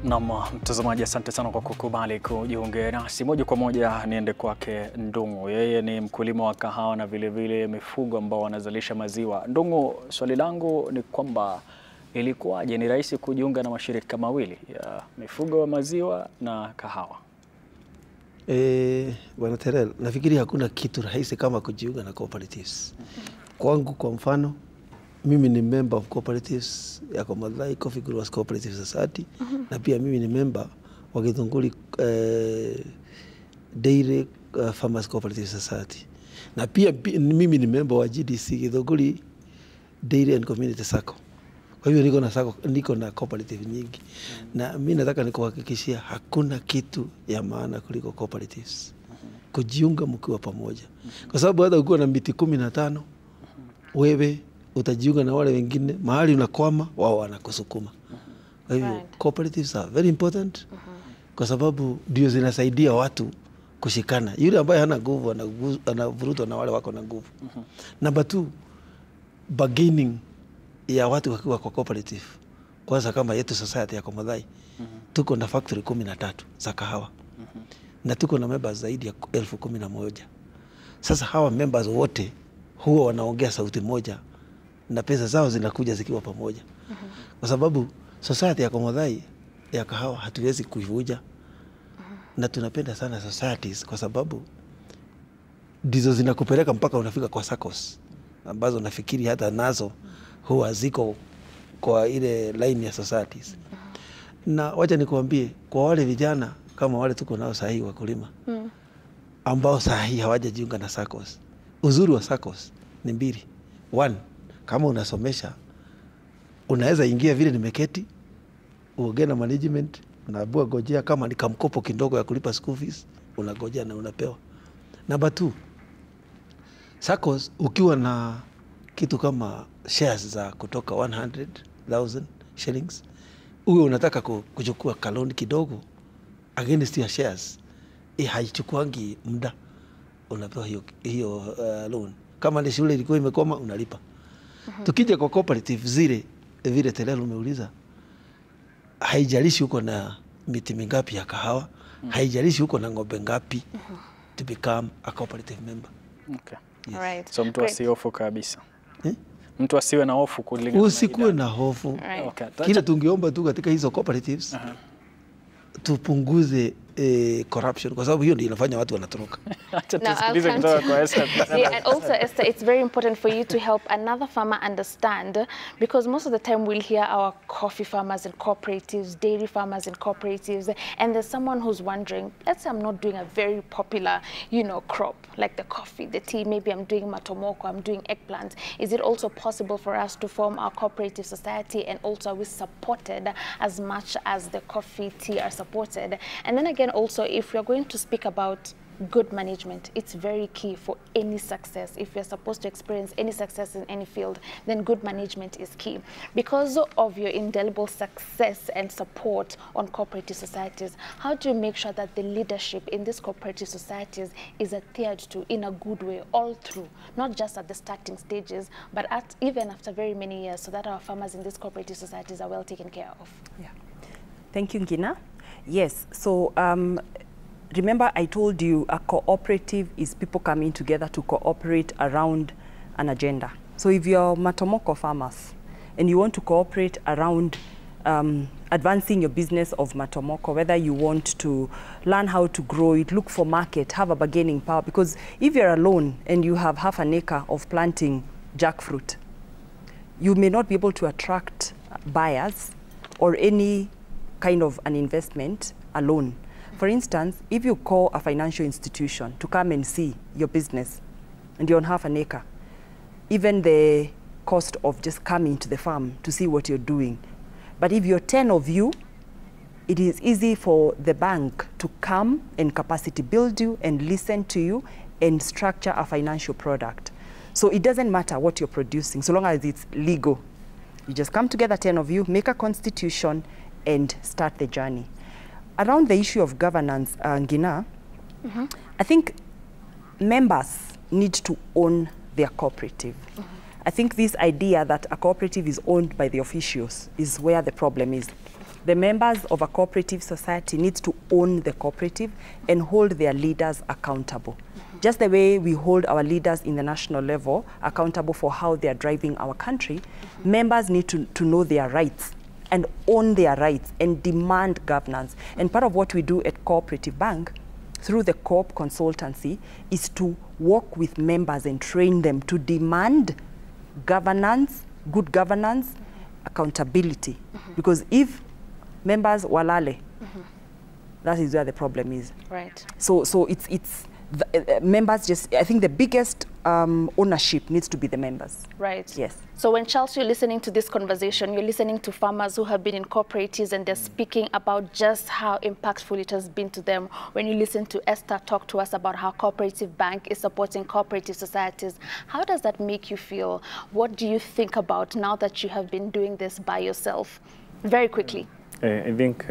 Naam, mtazamaji, asante sana kwa kukubali kujiunga nasi. Moja kwa moja niende kwake Ndungu. Yeye ni mkulima wa kahawa na vile vile mifugo ambao wanazalisha maziwa. Ndungu, swali langu ni kwamba ilikuwaje ni rahisi kujiunga na mashirika mawili ya mifugo wa maziwa na kahawa? Bwana Terrell, nafikiri hakuna kitu rahisi kama kujiunga na cooperatives. Kwangu kwa mfano, mimi ni member of cooperatives ya Komadhai Coffee Growers Cooperative Society, na pia mimi ni member wa Githunguri Dairy Farmers Cooperative Society, na pia mimi ni member wa GDC Githunguri Dairy and Community Sacco. Kwa hivyo niko na cooperative nyingi, na mimi nataka nikuhakikishia hakuna kitu ya maana kuliko cooperatives. Kujiunga mkiwa pamoja, kwa sababu hata ukiwa na miti 15 wewe utajiunga na wale wengine, mahali unakwama wao wanakusukuma. Kwa hivyo cooperatives are very important, kwa sababu ndio zinasaidia watu kushikana. Yule ambaye hana nguvu anavurutwa na wale wako na nguvu. Number 2, bargaining ya watu wakiwa kwa cooperative. Kwanza kama yetu society ya Komadhai, tuko na factory 13 za kahawa. Na tuko na members zaidi ya 11,000. Sasa hawa members wote huwa wanaongea sauti moja, na pesa zao zinakuja zikiwa pamoja. Kwa sababu society ya Komadhai ya kahawa hatuwezi kuivuja. Na tunapenda sana societies kwa sababu ndizo zinakupeleka mpaka unafika kwa SACCOS, ambazo nafikiri hata nazo huwa ziko kwa ile line ya societies. Na wacha nikuambie, kwa wale vijana kama wale tuko nao sahihi wakulima, ambao sahihi hawajajiunga na SACCOS, uzuri wa SACCOS ni mbili. 1, kama unasomesha, unaweza ingia vile nimeketi, uongee na management, unaambiwa gojea, kama ni kamkopo kidogo ya kulipa school fees, unagojea na unapewa. Number 2, SACCOS ukiwa na kitu kama shares za kutoka 100,000 shillings, uwe unataka kuchukua kaloni kidogo against your shares, haichukuangi muda, unapewa hiyo loan. Kama ni shule ilikuwa imekoma, unalipa. Tukija kwa cooperative zile vile Terrell umeuliza, haijalishi uko na miti mingapi ya kahawa, haijalishi uko na ng'ombe ngapi, to become a cooperative member. Okay. Yes. Right. So mtu asihofu kabisa. Mtu asiwe na hofu kulingana. Usikuwe na hofu. Okay. Kile tungeomba tu katika hizo cooperatives, tupunguze corruption, kwa sababu hiyo ndio inafanya watu wanatoroka. And also, Esther, it's very important for you to help another farmer understand, because most of the time we'll hear our coffee farmers and cooperatives, dairy farmers and cooperatives, and there's someone who's wondering, let's say I'm not doing a very popular, crop, like the coffee, the tea, maybe I'm doing matomoko, I'm doing eggplant. Is it also possible for us to form our cooperative society, and also are we supported as much as the coffee, tea are supported? And then again, also, if we're going to speak about good management, it's very key for any success. If you're supposed to experience any success in any field, then good management is key. Because of your indelible success and support on cooperative societies, how do you make sure that the leadership in these cooperative societies is adhered to in a good way all through, not just at the starting stages, but even after very many years, so that our farmers in these cooperative societies are well taken care of? Yeah. Thank you, Ngina. Yes, so remember I told you a cooperative is people coming together to cooperate around an agenda. So if you're matomoko farmers and you want to cooperate around advancing your business of matomoko, whether you want to learn how to grow it, look for market, have a bargaining power, because if you're alone and you have half an acre of planting jackfruit, you may not be able to attract buyers or any kind of an investment alone. For instance, if you call a financial institution to come and see your business and you're on half an acre, even the cost of just coming to the farm to see what you're doing. But if you're 10 of you, it is easy for the bank to come and capacity build you and listen to you and structure a financial product. So it doesn't matter what you're producing, so long as it's legal. You just come together, 10 of you, make a constitution, and start the journey. Around the issue of governance, Ngina, I think members need to own their cooperative. I think this idea that a cooperative is owned by the officials is where the problem is. The members of a cooperative society need to own the cooperative and hold their leaders accountable. Just the way we hold our leaders in the national level accountable for how they are driving our country, members need to know their rights and own their rights and demand governance. And part of what we do at Cooperative Bank through the Co-op consultancy is to work with members and train them to demand governance, good governance, accountability. Because if members walale, that is where the problem is. Right. So it's the, members just, I think the biggest ownership needs to be the members. Right. Yes. So when, Charles, you're listening to this conversation, you're listening to farmers who have been in cooperatives and they're speaking about just how impactful it has been to them. When you listen to Esther talk to us about how Cooperative Bank is supporting cooperative societies, how does that make you feel? What do you think about now that you have been doing this by yourself? Very quickly. I think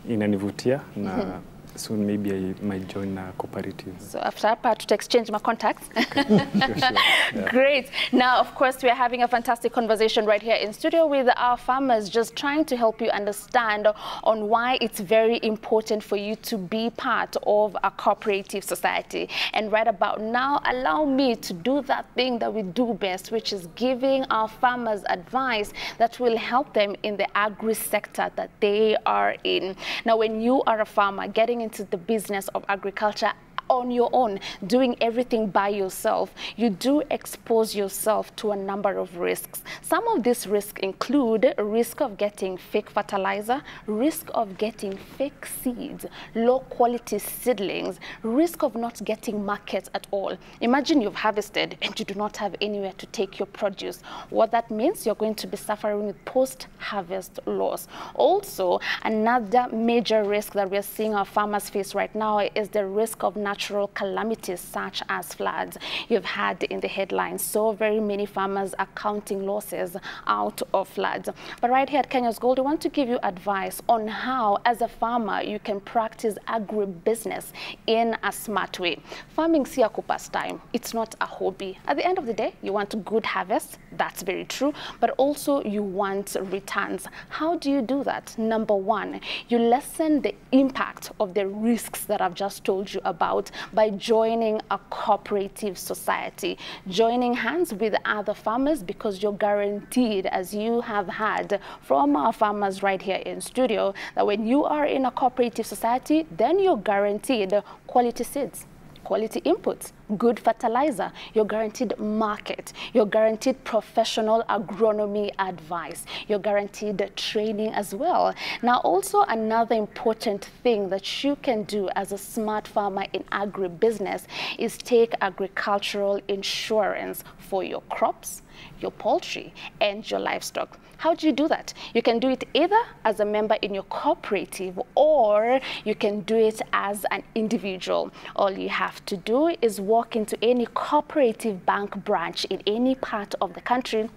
inanivutia na soon maybe I might join cooperatives. So after our part, to exchange my contacts. Yeah. Great. Now, of course, we are having a fantastic conversation right here in studio with our farmers, just trying to help you understand on why it's very important for you to be part of a cooperative society. And right about now, allow me to do that thing that we do best, which is giving our farmers advice that will help them in the agri sector that they are in. Now, when you are a farmer, getting into the business of agriculture on your own, doing everything by yourself, you do expose yourself to a number of risks. Some of these risks include risk of getting fake fertilizer, risk of getting fake seeds, low quality seedlings, risk of not getting markets at all. Imagine you've harvested and you do not have anywhere to take your produce. What that means, you're going to be suffering with post-harvest loss. Also, another major risk that we're seeing our farmers face right now is the risk of natural calamities such as floods. You've had in the headlines so very many farmers are counting losses out of floods. But right here at Kenya's Gold, we want to give you advice on how, as a farmer, you can practice agribusiness in a smart way. Farming si ku pastime. It's not a hobby. At the end of the day, you want a good harvest. That's very true. But also you want returns. How do you do that? Number one, you lessen the impact of the risks that I've just told you about by joining a cooperative society, joining hands with other farmers, because you're guaranteed, as you have had from our farmers right here in studio, that when you are in a cooperative society, then you're guaranteed quality seeds, quality inputs, good fertilizer, you're guaranteed market, you're guaranteed professional agronomy advice, you're guaranteed training as well. Now, also another important thing that you can do as a smart farmer in agribusiness is take agricultural insurance for your crops, your poultry, and your livestock. How do you do that? You can do it either as a member in your cooperative, or you can do it as an individual. All you have to do is walk into any cooperative bank branch in any part of the country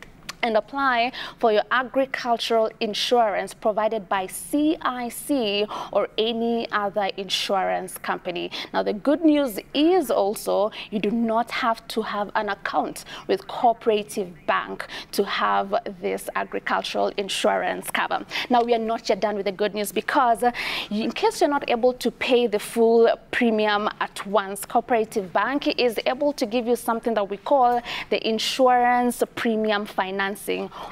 and apply for your agricultural insurance provided by CIC or any other insurance company. Now, the good news is also you do not have to have an account with Cooperative Bank to have this agricultural insurance cover. Now, we are not yet done with the good news, because in case you're not able to pay the full premium at once, Cooperative Bank is able to give you something that we call the insurance premium financing.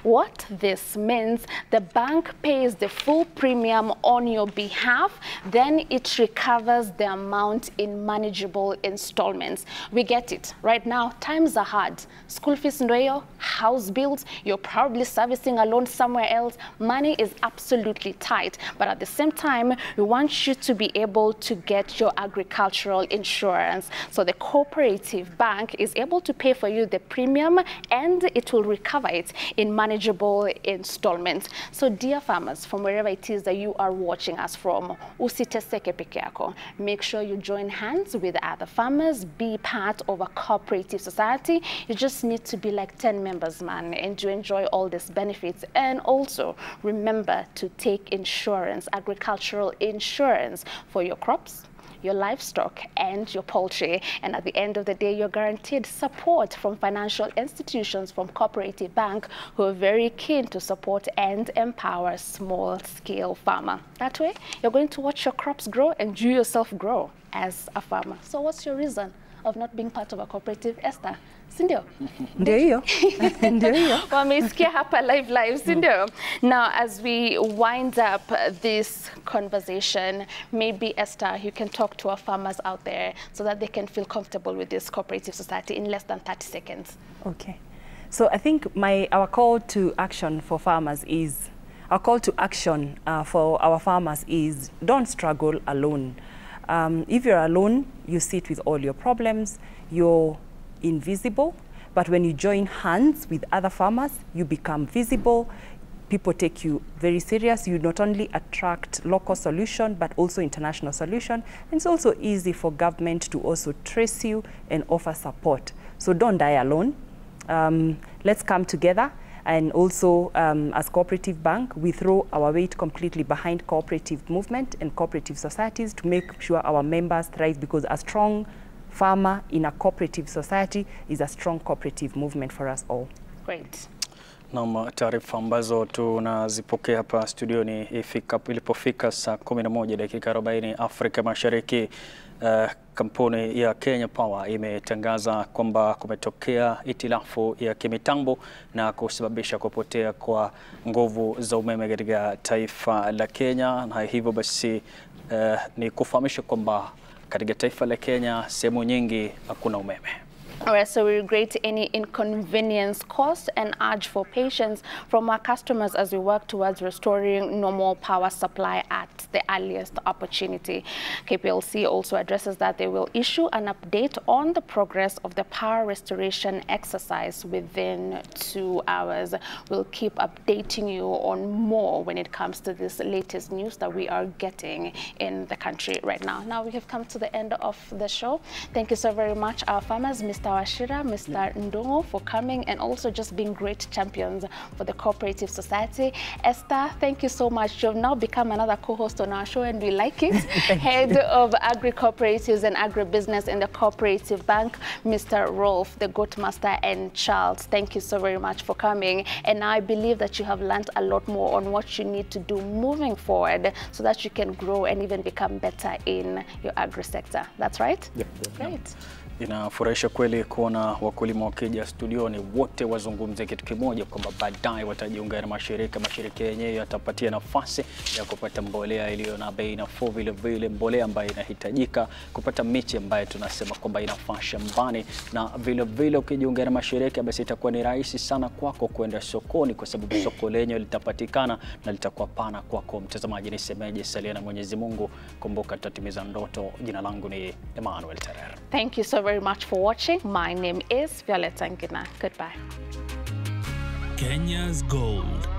What this means, the bank pays the full premium on your behalf, then it recovers the amount in manageable installments. We get it. Right now, times are hard. School fees, house bills, you're probably servicing a loan somewhere else. Money is absolutely tight. But at the same time, we want you to be able to get your agricultural insurance. So the Cooperative Bank is able to pay for you the premium, and it will recover it in manageable installments. So dear farmers, from wherever it is that you are watching us from, usiteseke peke yako. Make sure you join hands with other farmers, be part of a cooperative society. You just need to be like 10 members, man, and to enjoy all these benefits. And also remember to take insurance, agricultural insurance, for your crops, your livestock, and your poultry. And at the end of the day, you're guaranteed support from financial institutions, from Cooperative Bank, who are very keen to support and empower small-scale farmer. That way, you're going to watch your crops grow and you yourself grow as a farmer. So what's your reason of not being part of a cooperative, Esther? Sindio? Ndio hiyo. Ndio hiyo. Wamesikia hapa live, sindio? Now, as we wind up this conversation, maybe Esther, you can talk to our farmers out there so that they can feel comfortable with this cooperative society in less than 30 seconds. Okay. So I think our call to action for farmers is, for our farmers is, don't struggle alone. If you're alone, you sit with all your problems, you're invisible, but when you join hands with other farmers, you become visible. People take you very serious. You not only attract local solution, but also international solution. And it's also easy for government to also trace you and offer support. So don't die alone. Let's come together. And also, as Cooperative Bank, we throw our weight completely behind cooperative movement and cooperative societies to make sure our members thrive, because a strong farmer in a cooperative society is a strong cooperative movement for us all. Great. Na taarifa ambazo tunazipokea hapa studioni ilipofika saa 11 dakika 40 Afrika Mashariki, kampuni ya Kenya Power imetangaza kwamba kumetokea itilafu ya kimitambo na kusababisha kupotea kwa nguvu za umeme katika taifa la Kenya, na hivyo basi ni kufahamisha kwamba katika taifa la Kenya sehemu nyingi hakuna umeme. Alright, so we regret any inconvenience caused and urge for patience from our customers as we work towards restoring normal power supply at the earliest opportunity. KPLC also addresses that they will issue an update on the progress of the power restoration exercise within 2 hours. We'll keep updating you on more when it comes to this latest news that we are getting in the country right now. Now we have come to the end of the show. Thank you so very much, our farmers, Mr. Washira, Mr. Ndongo, for coming and also just being great champions for the cooperative society. Esther, thank you so much. You've now become another co-host on our show and we like it. Head of Agri-Cooperatives and Agribusiness in the Cooperative Bank, Mr. Rolf, the Goat Master, and Charles. Thank you so very much for coming. And I believe that you have learned a lot more on what you need to do moving forward so that you can grow and even become better in your agri-sector. That's right? Yeah. Great. Inafurahisha kweli kuona wakulima wakija studioni wote wazungumze kitu kimoja, kwamba baadaye watajiunga na mashirika yenyewe yatapatia nafasi ya kupata mbolea iliyo na bei nafuu, vile mbolea ambayo inahitajika, kupata miche ambayo tunasema kwamba inafaa shambani, na vile ukijiunga na mashirika basi itakuwa ni rahisi sana kwako kwenda sokoni, kwa sababu soko lenyewe litapatikana na litakuwa pana kwako. Mtazamaji, nisemeje, salia na Mwenyezi Mungu, kumbuka tutatimiza ndoto. Jina langu ni Emmanuel Terer. Thank you so very much for watching. My name is Violeta Ngina. Goodbye. Kenya's Gold.